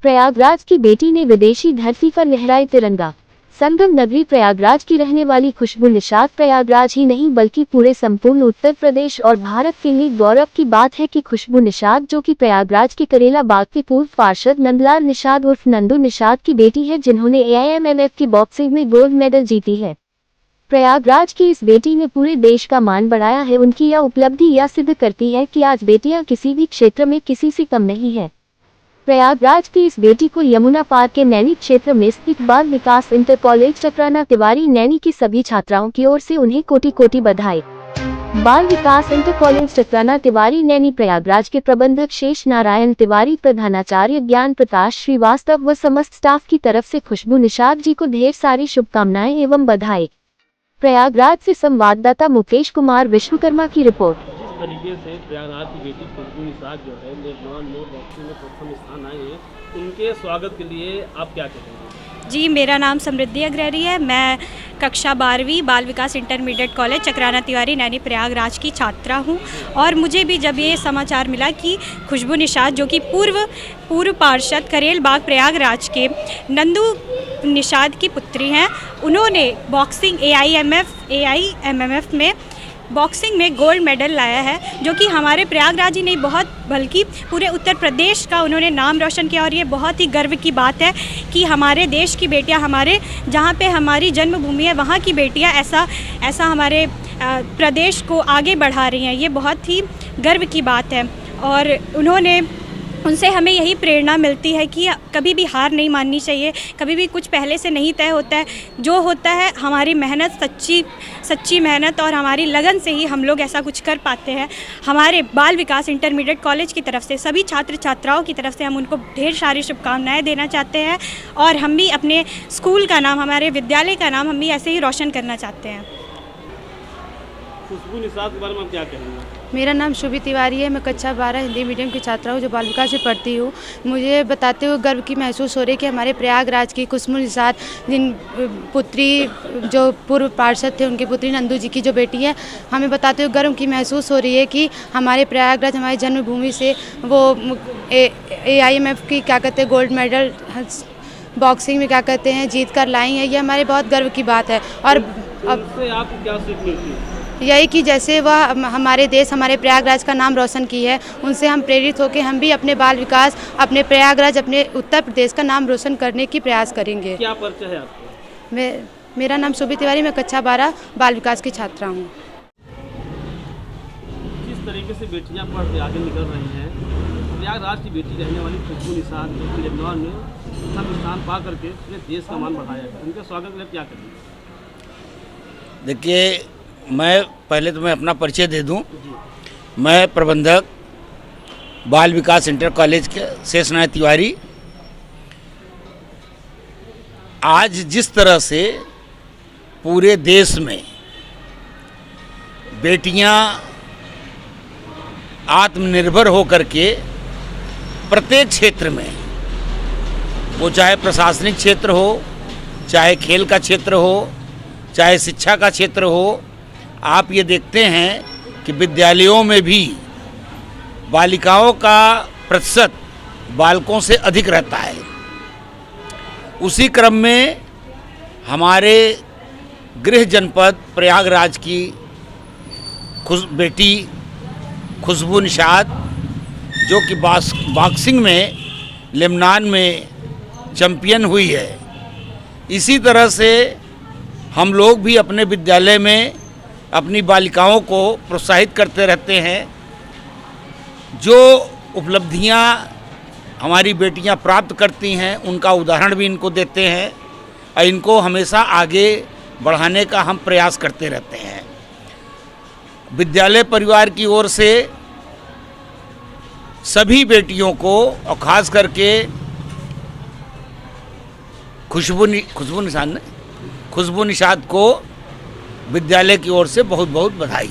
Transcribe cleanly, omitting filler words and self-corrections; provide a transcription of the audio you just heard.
प्रयागराज की बेटी ने विदेशी धरती पर लहराए तिरंगा। संगम नगरी प्रयागराज की रहने वाली खुशबू निषाद प्रयागराज ही नहीं बल्कि पूरे संपूर्ण उत्तर प्रदेश और भारत के लिए गौरव की बात है कि खुशबू निषाद, जो कि प्रयागराज के करेला बाग के पूर्व पार्षद नंदलाल निषाद उर्फ नंदू निषाद की बेटी है, जिन्होंने AIMMF की बॉक्सिंग में गोल्ड मेडल जीती है। प्रयागराज की इस बेटी ने पूरे देश का मान बढ़ाया है। उनकी यह उपलब्धि यह सिद्ध करती है कि आज बेटियां किसी भी क्षेत्र में किसी से कम नहीं है। प्रयागराज की इस बेटी को यमुना पार के नैनी क्षेत्र में स्थित बाल विकास इंटर कॉलेज चक्राना तिवारी नैनी की सभी छात्राओं की ओर से उन्हें कोटि कोटि बधाई। बाल विकास इंटर कॉलेज चक्राना तिवारी नैनी प्रयागराज के प्रबंधक शेष नारायण तिवारी, प्रधानाचार्य ज्ञान प्रकाश श्रीवास्तव व समस्त स्टाफ की तरफ से खुशबू निषाद जी को ढेर सारी शुभकामनाएं एवं बधाई। प्रयागराज से संवाददाता मुकेश कुमार विश्वकर्मा की रिपोर्ट। जिस तरीके से प्रयागराज की बेटी खुशबू निषाद जो है बॉक्सिंग में प्रथम स्थान आए हैं, उनके स्वागत के लिए आप क्या कहेंगे? जी, मेरा नाम समृद्धि अग्रहरी है। मैं कक्षा 12वीं बाल विकास इंटरमीडिएट कॉलेज चक्राना तिवारी नैनी प्रयागराज की छात्रा हूं। और मुझे भी जब ये समाचार मिला कि खुशबू निषाद, जो कि पूर्व पार्षद करेल बाग प्रयागराज के नंदू निषाद की पुत्री हैं, उन्होंने बॉक्सिंग AIMMF में बॉक्सिंग में गोल्ड मेडल लाया है, जो कि हमारे प्रयागराज ही नहीं बहुत बल्कि पूरे उत्तर प्रदेश का उन्होंने नाम रोशन किया। और ये बहुत ही गर्व की बात है कि हमारे देश की बेटियां, हमारे जहां पे हमारी जन्मभूमि है वहां की बेटियां ऐसा हमारे प्रदेश को आगे बढ़ा रही हैं। ये बहुत ही गर्व की बात है। और उनसे हमें यही प्रेरणा मिलती है कि कभी भी हार नहीं माननी चाहिए। कभी भी कुछ पहले से नहीं तय होता है। जो होता है हमारी मेहनत, सच्ची मेहनत और हमारी लगन से ही हम लोग ऐसा कुछ कर पाते हैं। हमारे बाल विकास इंटरमीडिएट कॉलेज की तरफ से सभी छात्र छात्राओं की तरफ से हम उनको ढेर सारी शुभकामनाएं देना चाहते हैं। और हम भी अपने स्कूल का नाम, हमारे विद्यालय का नाम हम भी ऐसे ही रोशन करना चाहते हैं। खुशबू निषाद के बारे में आप क्या कहेंगे? मेरा नाम शुभी तिवारी है। मैं कक्षा 12 हिंदी मीडियम की छात्रा हूँ, जो बाल विकास में पढ़ती हूँ। मुझे बताते हुए गर्व की महसूस हो रही है कि हमारे प्रयागराज की खुशबू निषाद, जिन पुत्री जो पूर्व पार्षद थे, उनकी पुत्री नंदू जी की जो बेटी है, हमें बताते हुए गर्व की महसूस हो रही है कि हमारे प्रयागराज, हमारी जन्मभूमि से वो AIMF की क्या कहते हैं गोल्ड मेडल बॉक्सिंग में क्या कहते हैं जीत कर लाई हैं। ये हमारे बहुत गर्व की बात है। और अब आपको क्या सीख मिलती है? यही कि जैसे वह हमारे देश, हमारे प्रयागराज का नाम रोशन की है, उनसे हम प्रेरित होकर हम भी अपने बाल विकास, अपने प्रयागराज, अपने उत्तर प्रदेश का नाम रोशन करने की प्रयास करेंगे। क्या परिचय है आपका? मेरा नाम शुभी तिवारी, मैं कक्षा 12 बाल विकास की छात्रा हूँ। जिस तरीके से बेटियाँ पढ़ के आगे निकल रही हैं, प्रयागराज की बेटी रहने वाली खुशबू निषाद ने प्रथम स्थान पा करके पूरे देश का मान बढ़ाया है, उनके स्वागत के लिए क्या करेंगे? देखिए, मैं पहले तो मैं अपना परिचय दे दूं। मैं प्रबंधक बाल विकास इंटर कॉलेज के शेष नारायण तिवारी। आज जिस तरह से पूरे देश में बेटियां आत्मनिर्भर होकर के प्रत्येक क्षेत्र में, वो चाहे प्रशासनिक क्षेत्र हो, चाहे खेल का क्षेत्र हो, चाहे शिक्षा का क्षेत्र हो, आप ये देखते हैं कि विद्यालयों में भी बालिकाओं का प्रतिशत बालकों से अधिक रहता है। उसी क्रम में हमारे गृह जनपद प्रयागराज की बेटी खुशबू निषाद, जो कि बॉक्सिंग में लेबनान में चैंपियन हुई है, इसी तरह से हम लोग भी अपने विद्यालय में अपनी बालिकाओं को प्रोत्साहित करते रहते हैं। जो उपलब्धियां हमारी बेटियां प्राप्त करती हैं, उनका उदाहरण भी इनको देते हैं और इनको हमेशा आगे बढ़ाने का हम प्रयास करते रहते हैं। विद्यालय परिवार की ओर से सभी बेटियों को, और ख़ास करके खुशबू निषाद को विद्यालय की ओर से बहुत बहुत बधाई।